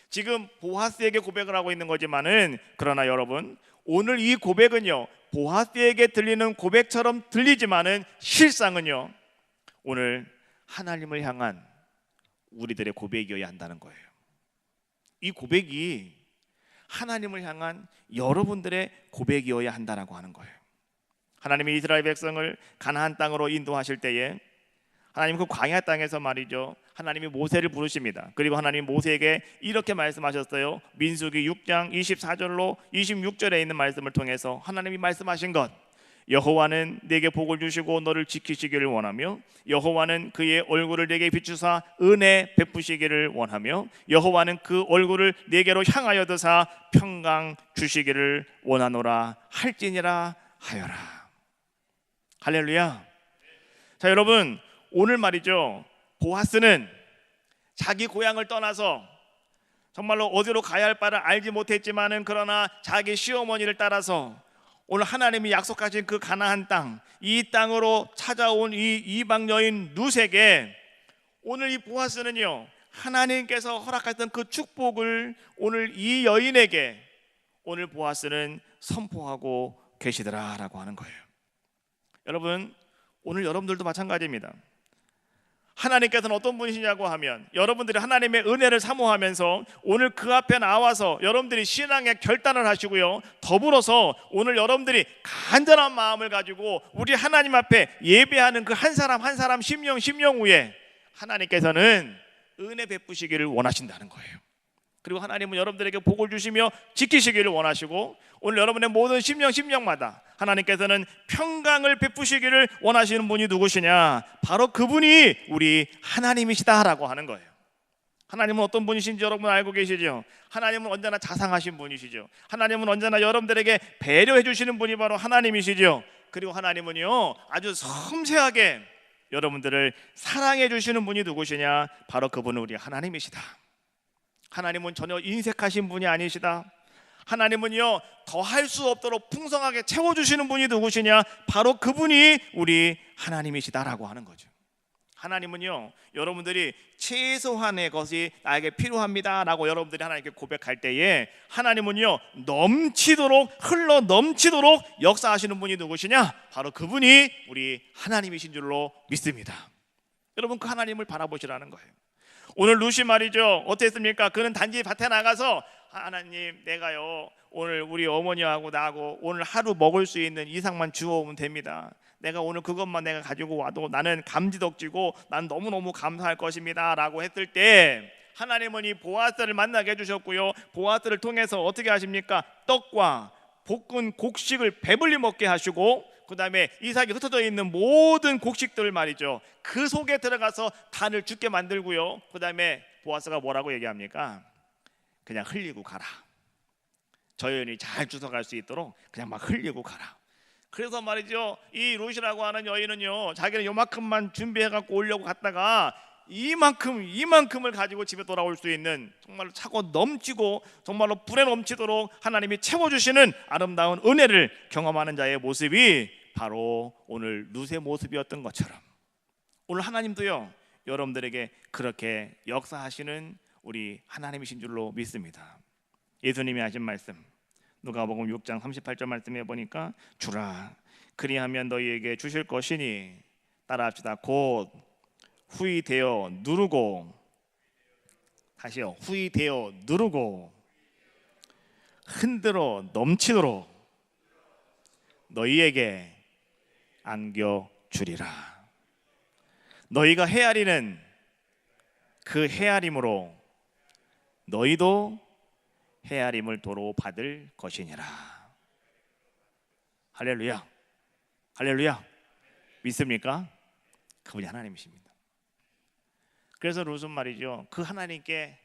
지금 보아스에게 고백을 하고 있는 거지만은, 그러나 여러분 오늘 이 고백은요 보아스에게 들리는 고백처럼 들리지만은 실상은요 오늘 하나님을 향한 우리들의 고백이어야 한다는 거예요. 이 고백이 하나님을 향한 여러분들의 고백이어야 한다라고 하는 거예요. 하나님이 이스라엘 백성을 가나안 땅으로 인도하실 때에 하나님 그 광야 땅에서 말이죠, 하나님이 모세를 부르십니다. 그리고 하나님 모세에게 이렇게 말씀하셨어요. 민수기 6장 24절로 26절에 있는 말씀을 통해서 하나님이 말씀하신 것, 여호와는 내게 복을 주시고 너를 지키시기를 원하며 여호와는 그의 얼굴을 내게 비추사 은혜 베푸시기를 원하며 여호와는 그 얼굴을 내게로 향하여 드사 평강 주시기를 원하노라 할지니라 하여라. 할렐루야. 자, 여러분 오늘 말이죠, 보아스는 자기 고향을 떠나서 정말로 어디로 가야 할 바를 알지 못했지만은 그러나 자기 시어머니를 따라서 오늘 하나님이 약속하신 그 가나안 땅, 이 땅으로 찾아온 이 이방 여인 룻에게 오늘 이 보아스는요 하나님께서 허락하셨던 그 축복을 오늘 이 여인에게 오늘 보아스는 선포하고 계시더라라고 하는 거예요. 여러분 오늘 여러분들도 마찬가지입니다. 하나님께서는 어떤 분이시냐고 하면 여러분들이 하나님의 은혜를 사모하면서 오늘 그 앞에 나와서 여러분들이 신앙의 결단을 하시고요, 더불어서 오늘 여러분들이 간절한 마음을 가지고 우리 하나님 앞에 예배하는 그 한 사람 한 사람 심령 후에 하나님께서는 은혜 베푸시기를 원하신다는 거예요. 그리고 하나님은 여러분들에게 복을 주시며 지키시기를 원하시고 오늘 여러분의 모든 심령마다 하나님께서는 평강을 베푸시기를 원하시는 분이 누구시냐? 바로 그분이 우리 하나님이시다라고 하는 거예요. 하나님은 어떤 분이신지 여러분 알고 계시죠? 하나님은 언제나 자상하신 분이시죠. 하나님은 언제나 여러분들에게 배려해 주시는 분이 바로 하나님이시죠. 그리고 하나님은요, 아주 섬세하게 여러분들을 사랑해 주시는 분이 누구시냐? 바로 그분은 우리 하나님이시다. 하나님은 전혀 인색하신 분이 아니시다. 하나님은요, 더할 수 없도록 풍성하게 채워주시는 분이 누구시냐? 바로 그분이 우리 하나님이시다라고 하는 거죠. 하나님은요, 여러분들이 최소한의 것이 나에게 필요합니다 라고 여러분들이 하나님께 고백할 때에 하나님은요, 흘러 넘치도록 역사하시는 분이 누구시냐? 바로 그분이 우리 하나님이신 줄로 믿습니다. 여러분, 그 하나님을 바라보시라는 거예요. 오늘 루시 말이죠, 어땠습니까? 그는 단지 밭에 나가서 하나님, 내가요 오늘 우리 어머니하고 나하고 오늘 하루 먹을 수 있는 이상만 주워오면 됩니다. 내가 오늘 그것만 내가 가지고 와도 나는 감지덕지고 난 너무너무 감사할 것입니다 라고 했을 때 하나님은 이 보아스를 만나게 해주셨고요, 보아스를 통해서 어떻게 하십니까? 떡과 볶은 곡식을 배불리 먹게 하시고 그 다음에 이삭이 흩어져 있는 모든 곡식들 말이죠, 그 속에 들어가서 단을 죽게 만들고요, 그 다음에 보아스가 뭐라고 얘기합니까? 그냥 흘리고 가라. 저 여인이 잘 주워갈 수 있도록 그냥 막 흘리고 가라. 그래서 말이죠, 이 룻이라고 하는 여인은요, 자기는 요만큼만 준비해갖고 오려고 갔다가 이만큼을 가지고 집에 돌아올 수 있는 정말로 차고 넘치고 정말로 불에 넘치도록 하나님이 채워주시는 아름다운 은혜를 경험하는 자의 모습이 바로 오늘 룻의 모습이었던 것처럼 오늘 하나님도요, 여러분들에게 그렇게 역사하시는 우리 하나님이신 줄로 믿습니다. 예수님이 하신 말씀, 누가복음 6장 38절 말씀에 보니까 주라 그리하면 너희에게 주실 것이니, 따라합시다. 곧 후히 되어 누르고, 다시요, 후히 되어 누르고 흔들어 넘치도록 너희에게 안겨 주리라. 너희가 헤아리는 그 헤아림으로 너희도 헤아림을 도로 받을 것이니라. 할렐루야, 할렐루야. 믿습니까? 그분이 하나님이십니다. 그래서 룻은 말이죠, 그 하나님께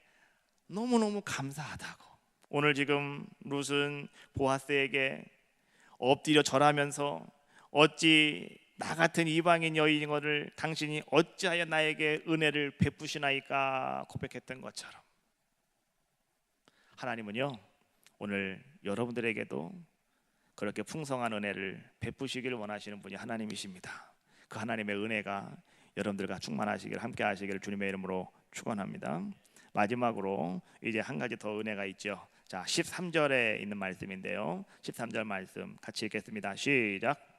너무너무 감사하다고. 오늘 지금 룻은 보아스에게 엎드려 절하면서 어찌 나 같은 이방인 여인인 것을 당신이 어찌하여 나에게 은혜를 베푸시나이까 고백했던 것처럼 하나님은요, 오늘 여러분들에게도 그렇게 풍성한 은혜를 베푸시기를 원하시는 분이 하나님이십니다. 그 하나님의 은혜가 여러분들과 충만하시기를, 함께 하시기를 주님의 이름으로 축원합니다. 마지막으로 이제 한 가지 더 은혜가 있죠. 자, 13절에 있는 말씀인데요, 13절 말씀 같이 읽겠습니다. 시작.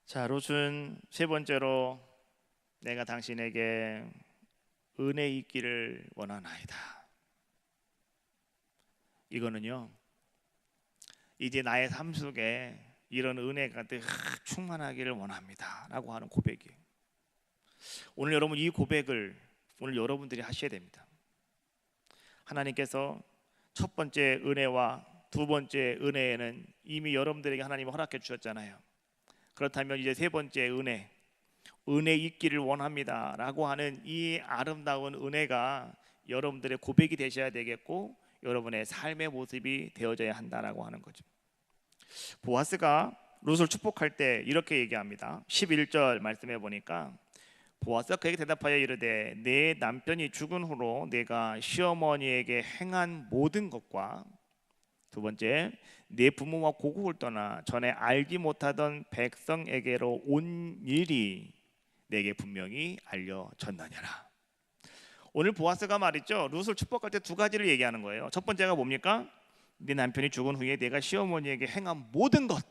자, 룻은 세 번째로 내가 당신에게 은혜 있기를 원하나이다. 이거는요, 이제 나의 삶 속에 이런 은혜가 충만하기를 원합니다 라고 하는 고백이에요. 오늘 여러분, 이 고백을 오늘 여러분들이 하셔야 됩니다. 하나님께서 첫 번째 은혜와 두 번째 은혜에는 이미 여러분들에게 하나님이 허락해 주셨잖아요. 그렇다면 이제 세 번째 은혜 있기를 원합니다 라고 하는 이 아름다운 은혜가 여러분들의 고백이 되셔야 되겠고 여러분의 삶의 모습이 되어져야 한다라고 하는 거죠. 보아스가 룻을 축복할 때 이렇게 얘기합니다. 11절 말씀해 보니까 보아스가 그에게 대답하여 이르되 내 남편이 죽은 후로 내가 시어머니에게 행한 모든 것과 두 번째, 내 부모와 고국을 떠나 전에 알지 못하던 백성에게로 온 일이 내게 분명히 알려졌느니라. 오늘 보아스가 말이죠, 룻을 축복할 때 두 가지를 얘기하는 거예요. 첫 번째가 뭡니까? 네 남편이 죽은 후에 내가 시어머니에게 행한 모든 것,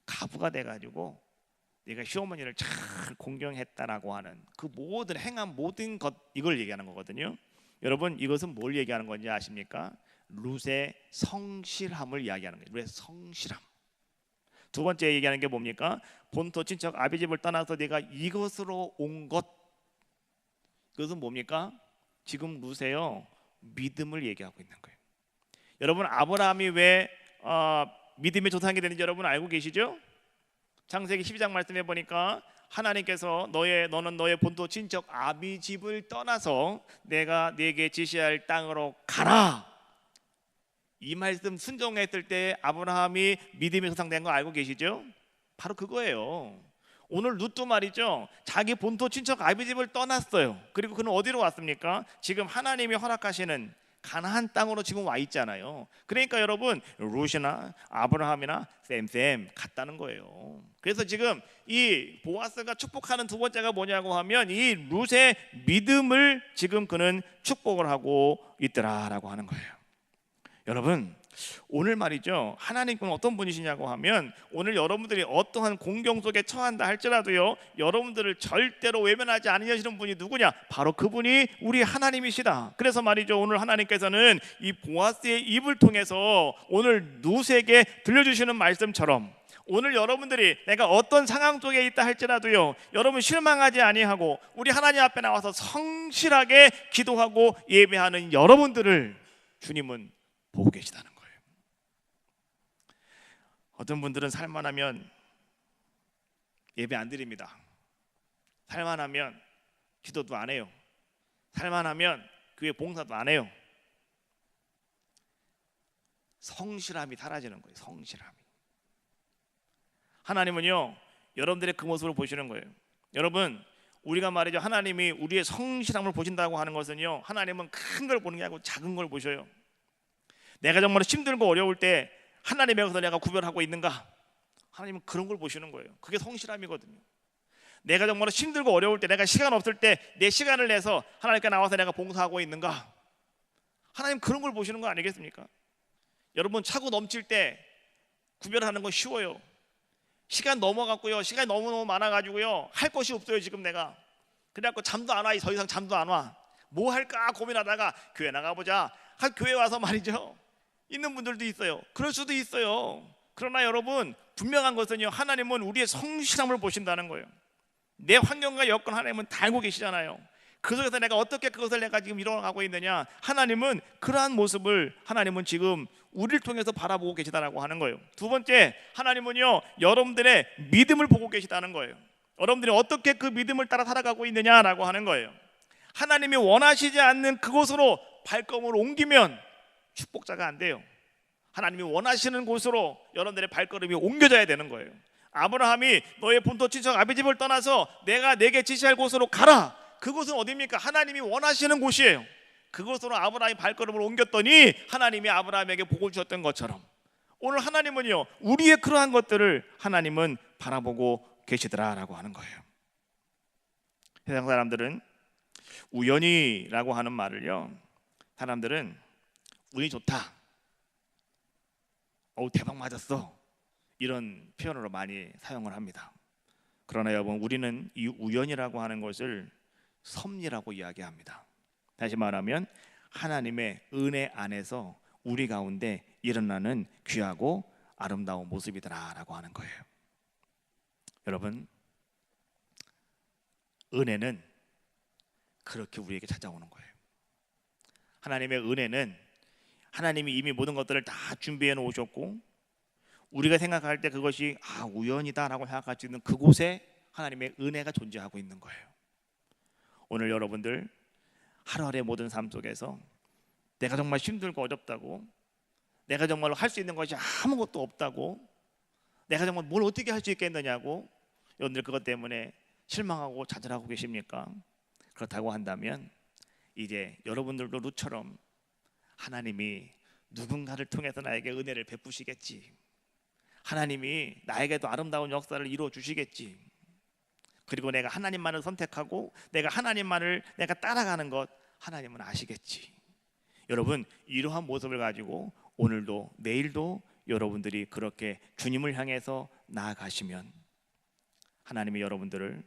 가부가 돼가지고 네가 시어머니를 잘 공경했다라고 하는 그 모든 행한 모든 것, 이걸 얘기하는 거거든요. 여러분, 이것은 뭘 얘기하는 건지 아십니까? 룻의 성실함을 이야기하는 거예요. 룻의 성실함. 두 번째 얘기하는 게 뭡니까? 본토 친척 아비집을 떠나서 네가 이것으로 온 것, 그것은 뭡니까? 지금 룻에요, 믿음을 얘기하고 있는 거예요. 여러분, 아브라함이 왜 믿음의 조상이 되는지 여러분 알고 계시죠? 창세기 12장 말씀해 보니까 하나님께서 너는 너의 본토 친척 아비집을 떠나서 내가 네게 지시할 땅으로 가라, 이 말씀 순종했을 때 아브라함이 믿음의 조상 된 거 알고 계시죠? 바로 그거예요. 오늘 룻도 말이죠, 자기 본토 친척 아비집을 떠났어요. 그리고 그는 어디로 왔습니까? 지금 하나님이 허락하시는 가나안 땅으로 지금 와 있잖아요. 그러니까 여러분, 룻이나 아브라함이나 쌤 같다는 거예요. 그래서 지금 이 보아스가 축복하는 두 번째가 뭐냐고 하면 이 룻의 믿음을 지금 그는 축복을 하고 있더라라고 하는 거예요. 여러분, 오늘 말이죠, 하나님은 어떤 분이시냐고 하면 오늘 여러분들이 어떠한 공경 속에 처한다 할지라도요, 여러분들을 절대로 외면하지 않으시는 분이 누구냐? 바로 그분이 우리 하나님이시다. 그래서 말이죠, 오늘 하나님께서는 이 보아스의 입을 통해서 오늘 룻에게 들려주시는 말씀처럼 오늘 여러분들이 내가 어떤 상황 속에 있다 할지라도요, 여러분 실망하지 아니하고 우리 하나님 앞에 나와서 성실하게 기도하고 예배하는 여러분들을 주님은 보고 계시다는 거예요. 어떤 분들은 살만하면 예배 안 드립니다. 살만하면 기도도 안 해요. 살만하면 교회 봉사도 안 해요. 성실함이 사라지는 거예요. 성실함이. 하나님은요, 여러분들의 그 모습을 보시는 거예요. 여러분, 우리가 말이죠, 하나님이 우리의 성실함을 보신다고 하는 것은요, 하나님은 큰 걸 보는 게 아니고 작은 걸 보셔요. 내가 정말 힘들고 어려울 때 하나님에게서 내가 구별하고 있는가? 하나님은 그런 걸 보시는 거예요. 그게 성실함이거든요. 내가 정말 힘들고 어려울 때, 내가 시간 없을 때 내 시간을 내서 하나님께 나와서 내가 봉사하고 있는가? 하나님 그런 걸 보시는 거 아니겠습니까? 여러분, 차고 넘칠 때 구별하는 건 쉬워요. 시간 넘어갔고요, 시간이 너무너무 많아가지고요, 할 것이 없어요. 지금 내가 그래갖고 잠도 안 와. 더 이상 잠도 안 와. 뭐 할까 고민하다가 교회 나가보자. 교회 와서 말이죠, 있는 분들도 있어요. 그럴 수도 있어요. 그러나 여러분, 분명한 것은요, 하나님은 우리의 성실함을 보신다는 거예요. 내 환경과 여건 하나님은 다 알고 계시잖아요. 그 속에서 내가 어떻게 그것을 내가 지금 이뤄가고 있느냐, 하나님은 그러한 모습을 하나님은 지금 우리를 통해서 바라보고 계시다라고 하는 거예요. 두 번째, 하나님은요, 여러분들의 믿음을 보고 계시다는 거예요. 여러분들이 어떻게 그 믿음을 따라 살아가고 있느냐라고 하는 거예요. 하나님이 원하시지 않는 그곳으로 발걸음을 옮기면 축복자가 안 돼요. 하나님이 원하시는 곳으로 여러분들의 발걸음이 옮겨져야 되는 거예요. 아브라함이 너의 본토 친척 아비집을 떠나서 내가 내게 지시할 곳으로 가라. 그곳은 어디입니까? 하나님이 원하시는 곳이에요. 그곳으로 아브라함이 발걸음을 옮겼더니 하나님이 아브라함에게 복을 주셨던 것처럼 오늘 하나님은요, 우리의 그러한 것들을 하나님은 바라보고 계시더라라고 하는 거예요. 세상 사람들은 우연이라고 하는 말을요, 사람들은 운이 좋다, 대박 맞았어, 이런 표현으로 많이 사용을 합니다. 그러나 여러분, 우리는 이 우연이라고 하는 것을 섭리라고 이야기합니다. 다시 말하면 하나님의 은혜 안에서 우리 가운데 일어나는 귀하고 아름다운 모습이더라라고 하는 거예요. 여러분, 은혜는 그렇게 우리에게 찾아오는 거예요. 하나님의 은혜는 하나님이 이미 모든 것들을 다 준비해 놓으셨고, 우리가 생각할 때 그것이 우연이다라고 생각할 수 있는 그곳에 하나님의 은혜가 존재하고 있는 거예요. 오늘 여러분들 하루하루의 모든 삶 속에서 내가 정말 힘들고 어렵다고, 내가 정말 할 수 있는 것이 아무것도 없다고, 내가 정말 뭘 어떻게 할 수 있겠느냐고 여러분들 그것 때문에 실망하고 좌절하고 계십니까? 그렇다고 한다면 이제 여러분들도 룻처럼 하나님이 누군가를 통해서 나에게 은혜를 베푸시겠지, 하나님이 나에게도 아름다운 역사를 이루어 주시겠지, 그리고 내가 하나님만을 선택하고 내가 하나님만을 내가 따라가는 것, 하나님은 아시겠지. 여러분, 이러한 모습을 가지고 오늘도 내일도 여러분들이 그렇게 주님을 향해서 나아가시면 하나님이 여러분들을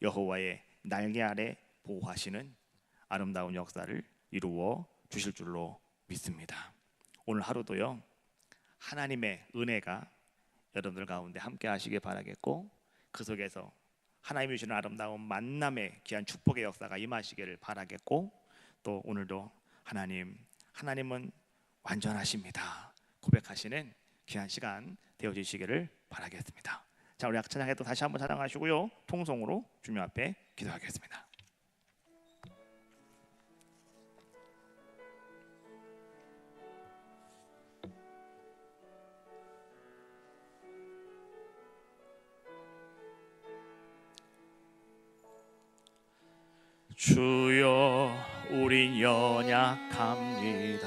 여호와의 날개 아래 보호하시는 아름다운 역사를 이루어 주실 줄로 믿습니다. 오늘 하루도요, 하나님의 은혜가 여러분들 가운데 함께 하시길 바라겠고, 그 속에서 하나님이 주시는 아름다운 만남의 귀한 축복의 역사가 임하시기를 바라겠고, 또 오늘도 하나님은 완전하십니다 고백하시는 귀한 시간 되어주시기를 바라겠습니다. 자, 우리 찬양회 또 다시 한번 찬양하시고요, 통성으로 주님 앞에 기도하겠습니다. 주여, 우린 연약합니다.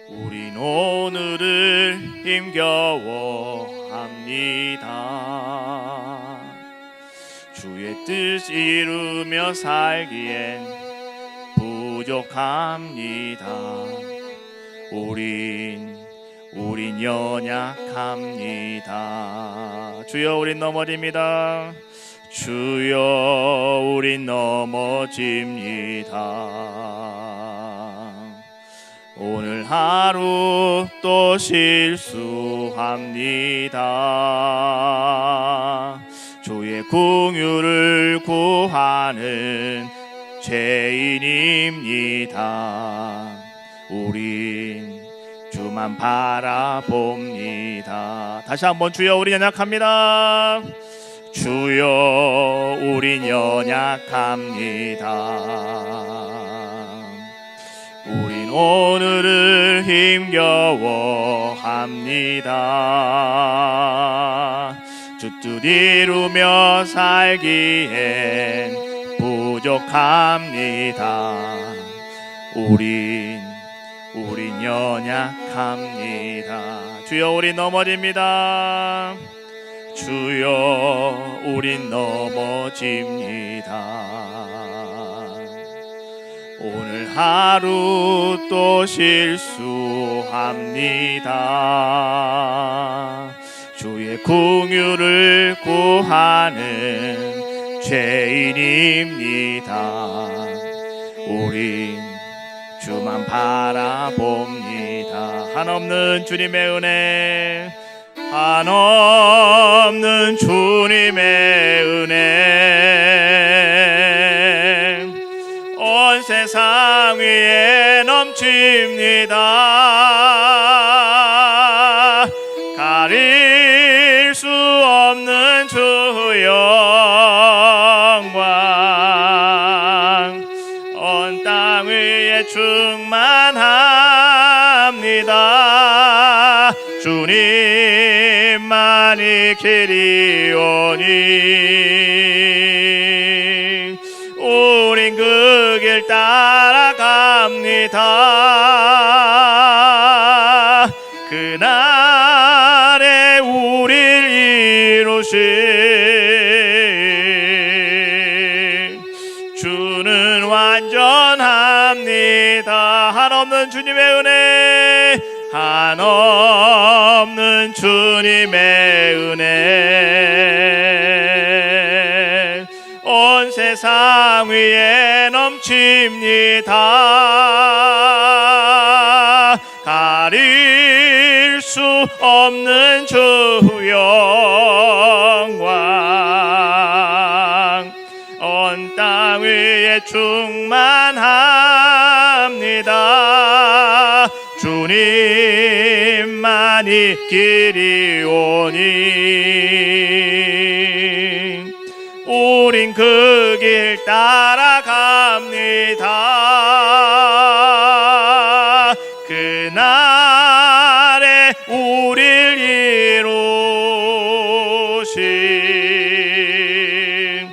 우린 오늘을 힘겨워합니다. 주의 뜻 이루며 살기엔 부족합니다. 우린 연약합니다. 주여, 우린 넘어집니다. 주여, 우린 넘어집니다. 오늘 하루 또 실수합니다. 주의 긍휼을 구하는 죄인입니다. 우린 주만 바라봅니다. 다시 한번, 주여, 우린 연약합니다. 주여, 우린 연약합니다. 우린 오늘을 힘겨워합니다. 주 뜻 이루며 살기엔 부족합니다. 우린 연약합니다. 주여, 우린 넘어집니다. 주여, 우린 넘어집니다. 오늘 하루 또 실수합니다. 주의 긍휼을 구하는 죄인입니다. 우린 주만 바라봅니다. 한없는 주님의 은혜, 한없는 주님의 은혜, 온 세상 위에 넘칩니다. 가릴 수 없는 주 영광, 온 땅 위에 충만합니다. 주님만이 길이오니 우린 그 길 따라갑니다. 그날에 우릴 이루신 주는 완전합니다. 한없는 주님의 은혜, 한없는 주님의 은혜, 온 세상 위에 넘칩니다. 가릴 수 없는 주 영광, 온 땅 위에 충만합니다. 주님만이 길이오니 우린 그 길 따라갑니다. 그날에 우릴 이루신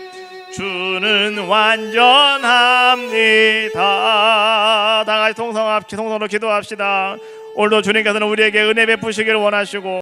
주는 완전합니다. 다 같이 통성으로 기도합시다. 오늘도 주님께서는 우리에게 은혜 베푸시기를 원하시고